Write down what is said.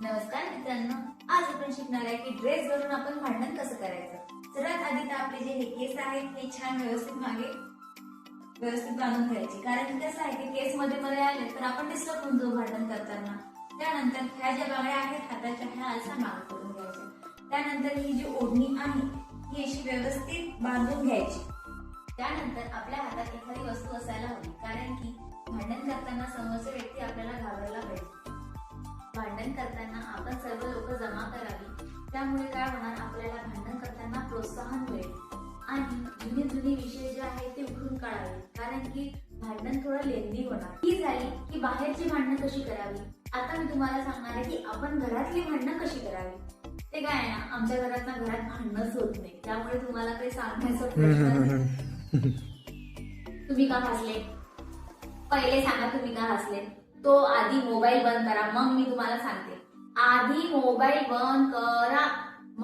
नमस्कार मित्रांनो, आज आपण शिकणार आहे की ड्रेस घालून आपण भांडण कसं करायचं। सर्वात आधी तर आपले जे हे केस आहेत हे छान व्यवस्थित मागे व्यवस्थित बांधून घ्यायचे, कारण की कसं आहे की केस मध्ये आले तर आपण डिस्टर्ब होऊन जाऊ भांडण करताना। त्यानंतर ह्या ज्या बांगड्या आहेत हाताच्या ह्या अशा मागे करून घ्यायच्या। त्यानंतर ही जी ओढणी आहे ही अशी व्यवस्थित बांधून घ्यायची। त्यानंतर आपल्या हातात एखादी वस्तू असायला हवी, कारण की भांडण करताना समोरचा व्यक्ती आपल्याला घाबरायला पाहिजे। भांडण करताना आपण सर्व लोक जमा करावी, त्यामुळे काय होणार, आपल्याला भांडण करताना प्रोत्साहन मिळेल आणि जुने विषय जे आहेत ते उठून काढावे, कारण की भांडण थोडं लेंदी होणार। ही झाली की बाहेरची भांडणं कशी करावी। आता मी तुम्हाला सांगणार आहे की आपण घरातली भांडणं कशी करावी। ते काय आहे ना, आमच्या घरात भांडणच होत नाही, त्यामुळे तुम्हाला काही सांगण्याचा प्रश्न नाही। तुम्ही का हसले, पहिले सांगा तुम्ही का हसले। तो आधी मोबाईल बंद करा, मग मी तुम्हाला सांगते। आधी मोबाईल बंद करा।